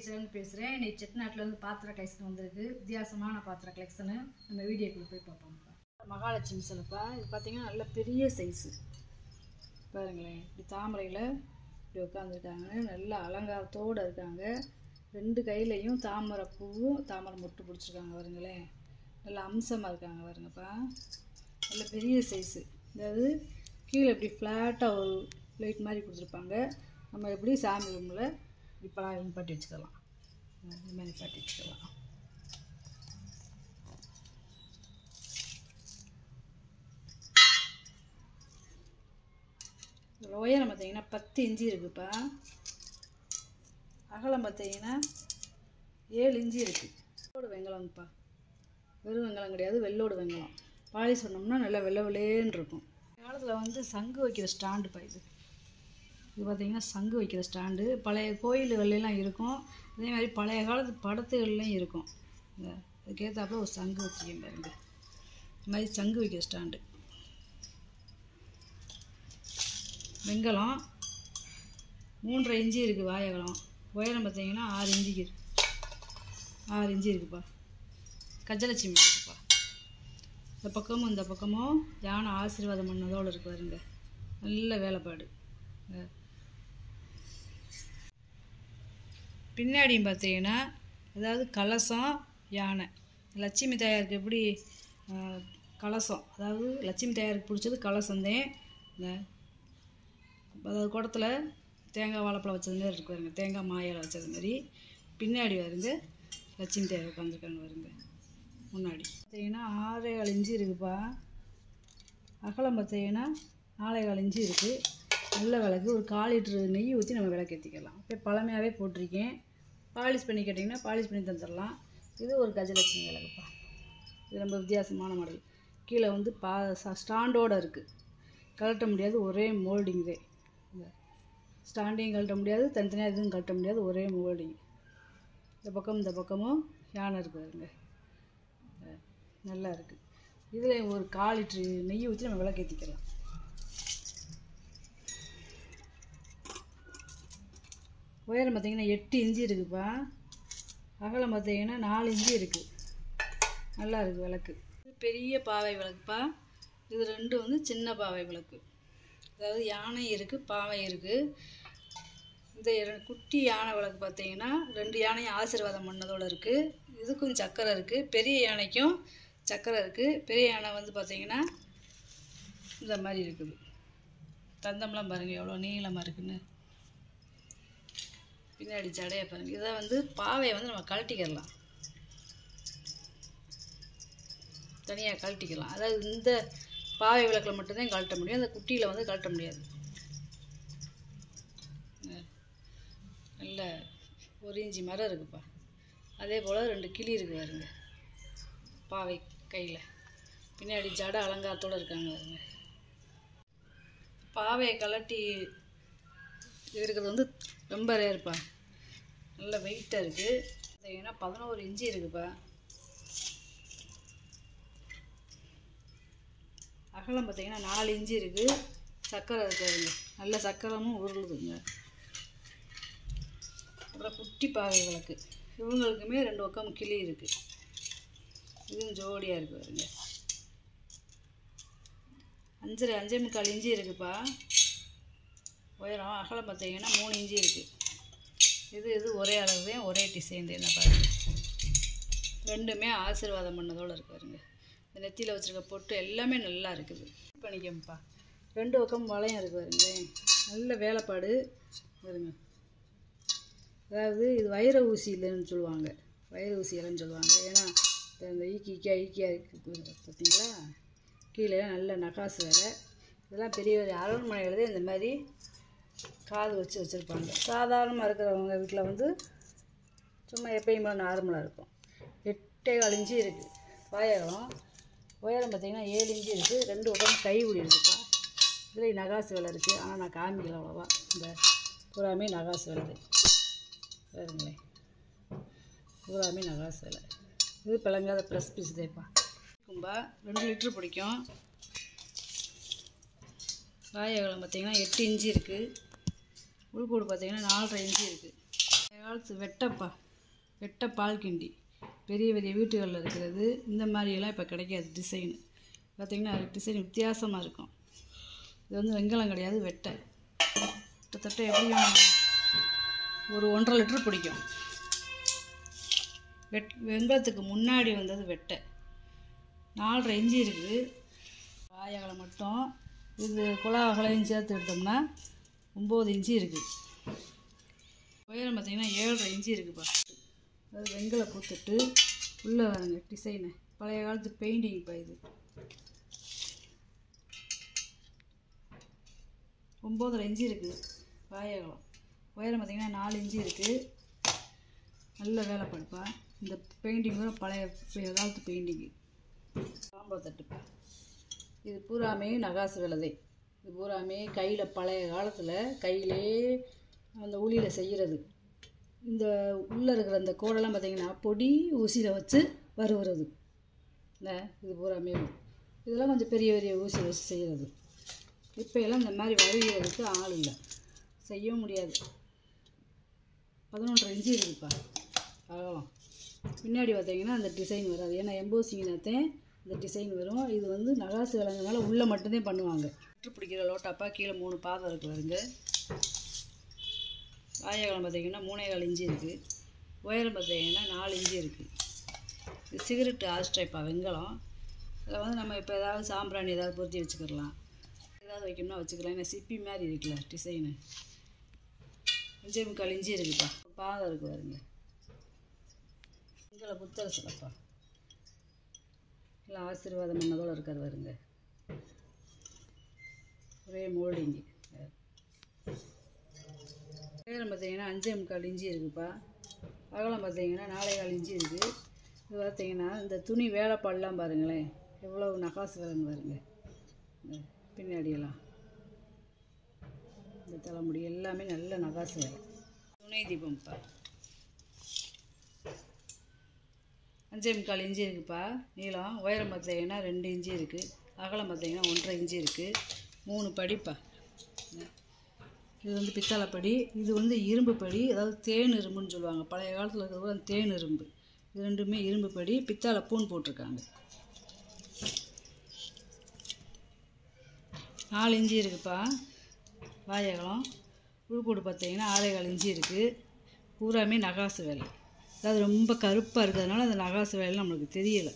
Kitchen பேசுகிறேன். இன்னைக்கு செட்டிநாட்டிலேருந்து பாத்திர கலெக்ஷன் வந்திருக்கு. வித்தியாசமான பாத்திர கலெக்ஷனு நம்ம வீடியோக்குள்ளே போய் பார்ப்போம்ப்பா. மகாலட்சுமி சிலைப்பா. இது பார்த்தீங்கன்னா நல்ல பெரிய சைஸு பாருங்களேன். இப்படி தாமரையில் இப்படி உட்காந்துருக்காங்க. நல்ல அலங்காரத்தோடு இருக்காங்க. ரெண்டு கையிலையும் தாமரை பூவும் தாமரை மொட்டு பிடிச்சிருக்காங்க பாருங்களேன். நல்ல அம்சமாக இருக்காங்க பாருங்கப்பா. நல்ல பெரிய சைஸு. அதாவது கீழே இப்படி ஃப்ளாட்டாக ஒரு லைட் மாதிரி கொடுத்துருப்பாங்க. நம்ம எப்படி சாமி ரூமில் இப்போலாம் பாட்டி வச்சுக்கலாம். இது மாதிரி பாட்டி வச்சுக்கலாம். உயரம் பார்த்தீங்கன்னா 10 இன்ச்சு இருக்குப்பா. அகலம் பார்த்தீங்கன்னா 7 இன்ச்சு இருக்குது. வெள்ளோடு வெங்கலம்ப்பா. வெறும் வெங்கலம் கிடையாது, வெள்ளோடு வெங்கலம். பாலிஷ் பண்ணோம்னா நல்லா வெள்ளை வெள்ளேன்னு இருக்கும். காலத்தில் சங்கு வைக்கிற ஸ்டாண்டுப்பா இது. இது பார்த்திங்கன்னா சங்கு வைக்கிற ஸ்டாண்டு. பழைய கோயில்கள்லாம் இருக்கும். அதே மாதிரி பழைய காலத்து படத்துகள்லையும் இருக்கும். அதுக்கேற்றாப்புல ஒரு சங்கு வச்சுக்கேன் பாருங்க. இந்த மாதிரி சங்கு வைக்கிற ஸ்டாண்டு. வெங்கலம் 3.5 இன்ச்சு இருக்குது. வாயகலம் உயரம் பார்த்திங்கன்னா 6 இன்ச்சுக்கு 6 இன்ச்சு இருக்குப்பா. கஜலட்சுமி இருக்குப்பா. இந்த பக்கமும் இந்த பக்கமும் யானை ஆசீர்வாதம் பண்ணதோடு இருக்கு பாருங்க. நல்ல வேலைப்பாடு. பின்னாடியும் பார்த்தீங்கன்னா அதாவது கலசம் யானை. லட்சுமி தாயாருக்கு எப்படி கலசம், அதாவது லட்சுமி தாயாருக்கு பிடிச்சது கலசந்தேன். அதாவது குடத்துல தேங்காய் வாழைப்பழம் வச்சது மாதிரி இருக்கு பாருங்க. தேங்காய் மாயில வச்சது மாதிரி பின்னாடி வருங்க லட்சுமி தாயார் உட்காந்துருக்காங்க வருங்க. முன்னாடி பார்த்தீங்கன்னா 6.25 இன்ச்சு இருக்குப்பா. அகலம் பார்த்தீங்கன்னா 4.25 இன்ச்சு இருக்குது. நல்ல விளக்கு. ஒரு 1/4 லிட்டரு நெய் ஊற்றி நம்ம விளக்கு ஏற்றிக்கலாம். இப்போ பழமையாகவே போட்டிருக்கேன். பாலிஷ் பண்ணி கேட்டிங்கன்னா பாலிஷ் பண்ணி தந்துடலாம். இது ஒரு கஜலட்சுமி விளக்குப்பா. இது ரொம்ப வித்தியாசமான மாடல். கீழே ஸ்டாண்டோடு இருக்குது. கழட்ட முடியாது, ஒரே மோல்டிங் தான். ஸ்டாண்டையும் கழட்ட முடியாது, தனித்தனியாக எதுவும் கழட்ட முடியாது, ஒரே மோல்டிங். இந்த பக்கமும் யானை இருக்குதுங்க. நல்லா இருக்குது. இதில் ஒரு 1/4 லிட்டரு நெய் ஊற்றி நம்ம விளக்கு ஏற்றிக்கலாம். உயரம் பார்த்திங்கன்னா 8 இன்ச்சு இருக்குதுப்பா. அகலம் பார்த்திங்கன்னா 4 இன்ச்சு இருக்குது. நல்லா இருக்குது விளக்கு. இது பெரிய பாவை விளக்குப்பா. இது ரெண்டு சின்ன பாவை விளக்கு. அதாவது யானை இருக்குது, பாவை இருக்குது. இந்த குட்டி யானை விளக்கு பார்த்திங்கன்னா 2 யானையும் ஆசீர்வாதம் பண்ணதோடு இருக்குது. இதுக்கும் சக்கரை இருக்குது. பெரிய யானைக்கும் சக்கரை இருக்குது. பெரிய யானை பார்த்திங்கன்னா இந்த மாதிரி இருக்குது. தந்தம்லாம் பாருங்கள் எவ்வளோ நீளமாக இருக்குன்னு. பின்னாடி ஜடையை பாருங்கள். இதை பாவையை நம்ம கழட்டிக்கலாம். தனியாக கழட்டிக்கலாம். அதாவது இந்த பாவை விளக்கில் மட்டும்தான் கழட்ட முடியும். அந்த குட்டியில் கழட்ட முடியாது. நல்ல 1 இன்ச்சு மரம் இருக்குப்பா. அதே போல் 2 கிளி இருக்குது பாருங்க பாவை கையில். பின்னாடி ஜடை அலங்காரத்தோடு இருக்காங்க பாருங்க. பாவையை கழட்டி இருக்கிறது ரொம்ப ரேருப்பா. நல்ல வெயிட்டாக இருக்குது. பார்த்தீங்கன்னா 11 இன்ச்சு இருக்குப்பா. அகலம் பார்த்தீங்கன்னா 4 இன்ச்சு இருக்குது. சக்கரை இருக்காதுங்க. நல்ல சக்கரமும் உருளுதுங்க. அப்புறம் குட்டி பாவை விளக்கு. இவங்களுக்குமே 2 பக்கம் கிளி இருக்குது. இதுவும் ஜோடியாக இருக்குது பாருங்க. 5.25 இன்ச்சு இருக்குப்பா உயரம். அகலம் பார்த்தீங்கன்னா 3 இன்ச்சு இருக்குது. இது ஒரே அளவு தான், ஒரே டிசைன் தான் பாருங்க. ரெண்டுமே ஆசீர்வாதம் பண்ணதோடு இருக்கு பாருங்க. இந்த நெத்தியில் வச்சுருக்க பொட்டு எல்லாமே நல்லா இருக்குது. பண்ணிக்கோப்பா. 2 பக்கம் வளையம் இருக்குது பாருங்களேன். நல்ல வேலைப்பாடு பாருங்க. அதாவது இது வைர ஊசி இல்லைன்னு சொல்லுவாங்க. வைர ஊசி இல்லைன்னு சொல்லுவாங்க. ஏன்னா இந்த ஈக்கியாக இருக்குது பார்த்தீங்களா. கீழே நல்ல நகாசு வேலை. இதெல்லாம் பெரிய அரண்மனையில் இந்த மாதிரி காது வச்சுருப்பாங்க. சாதாரணமாக இருக்கிறவங்க வீட்டில் சும்மா எப்பயும் போல நார்மலாக இருக்கும். 8.25 இன்ச்சு இருக்குது வாயகம். உயரம் பார்த்திங்கன்னா 7 இன்ச்சு இருக்குது. 2 பக்கம் கைவிடி இருக்குப்பா. இதில் நகாசு வேலை இருக்குது. ஆனால் நான் காமிக்கல அவ்வளோவா. இந்த பூராமே நகாசு வேலை பாருங்களேன். பூராமே நகாசு வேலை. இது பிளங்காத ப்ரெஸ் பீஸ் தேப்பா. கும்பா 2 லிட்ரு பிடிக்கும். வாயகலம் பார்த்திங்கன்னா 8 இன்ச்சு இருக்குது. உள்கூடு பார்த்திங்கன்னா 4.5 இன்ச்சு இருக்குது. காலத்து வெட்டை பால் கிண்டி பெரிய பெரிய வீட்டுகளில் இருக்கிறது. இந்த மாதிரியெல்லாம் இப்போ கிடைக்காது. டிசைனு பார்த்திங்கன்னா டிசைன் வித்தியாசமாக இருக்கும். இது வந்து வெங்காயம் கிடையாது, வெட்டை. கிட்டத்தட்ட எப்படியும் ஒரு 1.5 லிட்டர் பிடிக்கும். வெங்காயத்துக்கு முன்னாடி வந்தது வெட்டை. 4.5 இன்ச்சு இருக்குது. வாய் அகலம் மட்டும் இது குழா அகலையும் சேர்த்து எடுத்தோம்னா 9 இன்ச்சு இருக்குது. உயரம் பார்த்திங்கன்னா 7.5 இன்ச்சு இருக்குப்பா. அது வெங்கலம் பூத்துட்டு உள்ளே வரங்க டிசைனு பழைய காலத்து பெயிண்டிங்ப்பா. இது 9.5 இன்ச்சு இருக்குது வாய் அகலம். உயரம் பார்த்திங்கன்னா 4 இன்ச்சு இருக்குது. நல்ல வேலைப்படுப்பா. இந்த பெயிண்டிங் கூட பழைய காலத்து பெயிண்டிங்கு. சாம்பல் தட்டுப்பா. இது பூராமே நகாசு விலதை. இது பூராமே கையில் பழைய காலத்தில் கையிலே அந்த உளியில் செய்கிறது. இந்த உள்ளே இருக்கிற அந்த கோடெல்லாம் பார்த்திங்கன்னா பொடி ஊசியில் வச்சு வருகிறது. இது பூராமே இதெல்லாம் கொஞ்சம் பெரிய பெரிய ஊசி வச்சு செய்கிறது. இப்போ எல்லாம் இந்த மாதிரி வருகிறதுக்கு ஆள் இல்லை, செய்யவும் முடியாது. 11.5 இன்ச்சு இருக்குப்பா அகலம். பின்னாடி பார்த்திங்கன்னா அந்த டிசைன் வராது. ஏன்னா எம்போசிங்னாத்தான் இந்த டிசைன் வரும். இது வந்து நகாசு விலங்குனால உள்ளே மட்டும்தான் பண்ணுவாங்க. விட்டு பிடிக்கிற லோட்டாப்பா. கீழே 3 பாதம் இருக்குது வருங்க. வாயகலம் பார்த்திங்கன்னா 3.25 இன்ச்சு இருக்குது. உயரம் பார்த்திங்கன்னா 4 இன்ச்சு இருக்குது. இது சிகரெட்டு ஆஸ்ட்ரைப்பா வெங்கலம். அதில் வந்து நம்ம இப்போ ஏதாவது சாம்பிராணி ஏதாவது பொருத்தி வச்சுக்கிடலாம், ஏதாவது வைக்கணும்னா வச்சுக்கலாம். ஏன்னா சிப்பி மாதிரி இருக்குல்ல டிசைனு. 5.25 இன்ச்சு இருக்குப்பா. பாதம் இருக்குது வருங்க. வெங்கல புத்தர் சிலப்பா. எல்லாம் ஆசீர்வாதம் பண்ணதோடு இருக்கார் வருங்க. ஒரே மோல்டிங்கு. உயரம் பார்த்திங்கன்னா 5.25 இன்ச்சு இருக்குப்பா. அகலம் பார்த்திங்கன்னா 4.25 இன்ச்சு இருக்குது. இது பார்த்திங்கன்னா இந்த துணி வேலைப்பாடெலாம் பாருங்களேன், எவ்வளவு நகாசு விலங்கு பாருங்க. பின்னாடியெல்லாம் இந்த தலைமுடி எல்லாமே நல்ல நகாசு வேலை. துணை தீபம்ப்பா. 5.25 இன்ச்சு இருக்குப்பா நீளம். உயரம் பார்த்திங்கன்னா 2 இன்ச்சு இருக்குது. அகலம் பார்த்திங்கன்னா 1.5 இன்ச்சு இருக்குது. 3 படிப்பா. இது வந்து பித்தளை படி. இது வந்து இரும்பு படி, அதாவது தேன் இரும்புன்னு சொல்லுவாங்க. பழைய காலத்தில் இருக்கிறது அந்த தேன் இரும்பு. இது ரெண்டுமே இரும்பு படி. பித்தளை பூன் போட்டிருக்காங்க. 4 இன்ச்சு இருக்குப்பா வாயகலம். உள்கூடு பார்த்திங்கன்னா 6.25 இன்ச்சு இருக்குது. பூராமே நகாசு வேலை. அதாவது ரொம்ப கருப்பாக இருக்கிறதுனால அந்த நகாசு வேலை நம்மளுக்கு தெரியலை.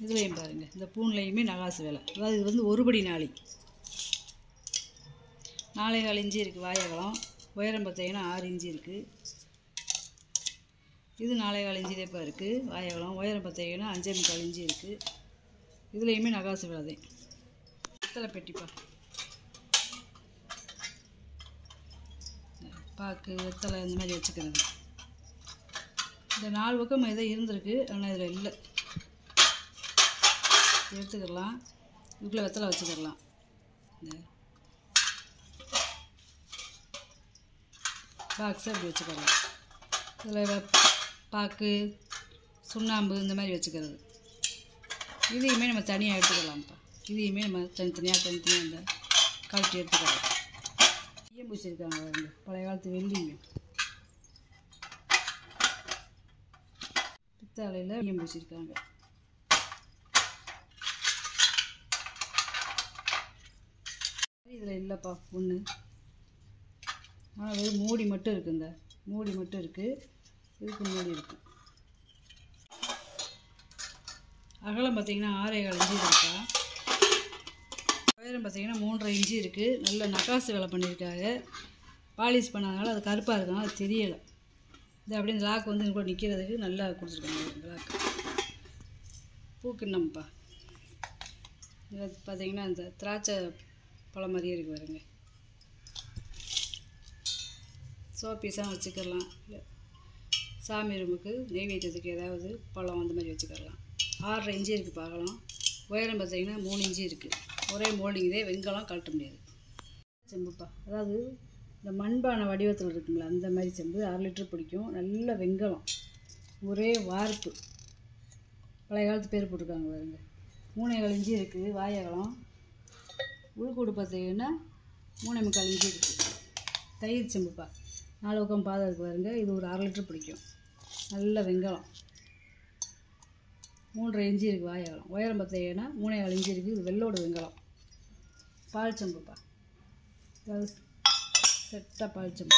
இதுலேயும் பாருங்கள், இந்த பூன்லேயுமே நகாசு வேலை. அதாவது இது வந்து ஒருபடி நாளி. 4.25 இன்ச்சு இருக்குது வாயகலம். உயரம் பார்த்திங்கன்னா 6 இன்ச்சு இருக்குது. இது 4.25 இன்ச்சுலேப்பா இருக்குது வாயகலம். உயரம் பார்த்திங்கன்னா 5.25 இன்ச்சு இருக்குது. இதுலேயுமே நகாசு வேலை தான். பித்தளை பெட்டிப்பா. பாக்கு வெத்தலை இந்த மாதிரி வச்சுக்கிறது. இந்த 4 பக்கம் ஏதோ இருந்திருக்கு, ஆனால் இதில் இல்லை. எடுத்துக்கிடலாம். இதுக்குள்ளே வெத்தலை வச்சுக்கிடலாம். இந்த பாக்ஸை அப்படி வச்சுக்கலாம். இதில் பாக்கு சுண்ணாம்பு இந்த மாதிரி வச்சுக்கிறது. இதையுமே நம்ம தனியாக எடுத்துக்கலாம்ப்பா. இதையுமே நம்ம தனித்தனியாக இந்த கழட்டி எடுத்துக்கலாம். ஈயம் பூசியிருக்காங்க பாருங்க, பழைய காலத்து வெள்ளிங்க. பித்தாளையில் ஈயம் பூசியிருக்காங்க. இதில் இல்லைப்பா ஒன்று. ஆனால் வெறும் மூடி மட்டும் இருக்குது. இந்த மூடி மட்டும் இருக்குது. இதுக்கு மூடி இருக்குது. அகலம் பார்த்திங்கன்னா 6.25 இன்ச்சு இருக்கா. உயரம் பார்த்திங்கன்னா 3.5 இன்ச்சு இருக்குது. நல்ல நகாசு வேலை பண்ணியிருக்காங்க. பாலிஷ் பண்ணாதனால அது கருப்பாக இருக்கனால அது தெரியலை. இது அப்படியே இந்த லாக் வந்து கூட நிற்கிறதுக்கு நல்லா கொடுத்துருக்காங்க. லாக் பூக்கிண்ணம்ப்பா. இதில் பார்த்திங்கன்னா இந்த திராட்சை பழம் மாதிரியே இருக்குது பாருங்க. சோப்பீஸாக வச்சுக்கலாம். இல்லை சாமி ரூமுக்கு நெய்வேத்தியத்துக்கு ஏதாவது பழம் அந்த மாதிரி வச்சுக்கலாம். 6.5 இன்ச்சு இருக்குது பாகலாம். உயரம் பார்த்திங்கன்னா 3 இன்ச்சு இருக்குது. ஒரே மோல்டிங் இதே வெங்கலம் கழட்ட முடியாது. செம்புப்பா, அதாவது இந்த மண்பானை வடிவத்தில் இருக்குங்களா அந்த மாதிரி செம்பு. 6 லிட்டர் பிடிக்கும். நல்ல வெங்கலம், ஒரே வார்ப்பு. பழைய காலத்து பேர் போட்டிருக்காங்க பாருங்க. 3.25 இன்ச்சு இருக்குது வாயகலம். உள்கூடு பார்த்திங்கன்னா 3.25 இன்ச்சு இருக்குது. தயிர் செம்புப்பா. 4 பக்கம் பாதம் இருக்குது பாருங்க. இது ஒரு 1/2 லிட்டர் பிடிக்கும். நல்ல வெங்காயம் 3.5 இன்ச்சு இருக்குது வாயகலம். உயரம் பார்த்தீங்கன்னா 3.4 இன்ச்சு இருக்குது. இது வெள்ளோடு வெங்காயம். பால் சம்புப்பா, அதாவது செட்டாக பால் சம்பு.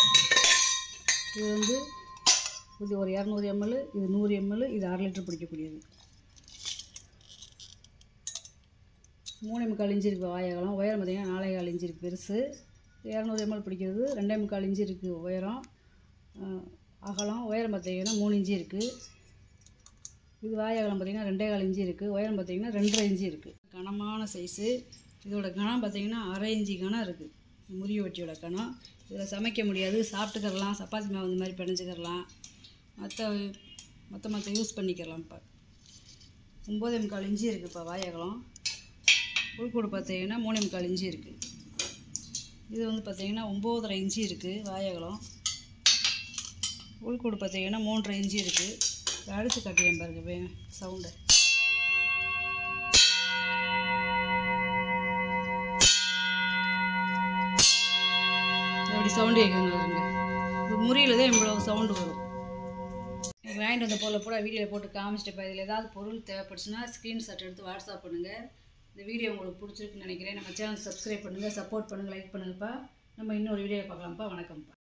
இது இது ஒரு 200 ml, இது 100 ml, இது 1/2 லிட்டர் பிடிக்கக்கூடியது. 3.25 இன்ச்சு இருக்குது வாயகலம். உயரம் பார்த்தீங்கன்னா 4.4 இன்ச்சு இருக்குது பெருசு. 200 ml பிடிக்கிறது. 2.25 இன்ச்சு இருக்குது உயரம். அகலம் உயரம் பார்த்தீங்கன்னா 3 இன்ச்சு இருக்குது. இது வாயகலம் பார்த்தீங்கன்னா 2.25 இன்ச்சு இருக்குது. உயரம் பார்த்தீங்கன்னா 2.5 இன்ச்சு இருக்குது. கனமான சைஸு. இதோட கனம் பார்த்தீங்கன்னா 1/2 இன்ச்சு கனம் இருக்குது. முறிய வட்டியோட கனம். இதில் சமைக்க முடியாது, சாப்பிட்டுக்கிறலாம், சப்பாத்தி மாவு இந்த மாதிரி பிணைஞ்சிக்கிறலாம், மற்ற யூஸ் பண்ணிக்கிறலாம். இப்போ 9.25 இன்ச்சு இருக்குதுப்பா வாயகலம். உள்கூடு பார்த்தீங்கன்னா 3.25 இன்ச்சு இருக்குது. இது பார்த்தீங்கன்னா 9.5 இன்ச்சு இருக்குது வாயகலம். உள்கூடு பார்த்தீங்கன்னா 3.5 இன்ச்சு இருக்குது. அடித்து காட்டியேன் பாருங்க சவுண்டு. அப்படி சவுண்டு கேட்குங்க பாருங்க. இது முறியில் தான் இவ்வளோ சவுண்டு வரும். எனக்கு வாங்கிட்டு வந்த பொருளை கூட வீடியோவில் போட்டு காமிச்சிட்டு இதில் ஏதாவது பொருள் தேவைப்படுச்சுன்னா ஸ்க்ரீன்ஷாட் எடுத்து வாட்ஸ்அப் பண்ணுங்கள். இந்த வீடியோ உங்களுக்கு பிடிச்சிருக்குன்னு நினைக்கிறேன். நம்ம சேனல் சப்ஸ்கிரைப் பண்ணுங்கள், சப்போர்ட் பண்ணுங்கள், லைக் பண்ணுங்கப்பா. நம்ம இன்னொரு வீடியோ பார்க்கலாம்ப்பா. வணக்கம்ப்பா.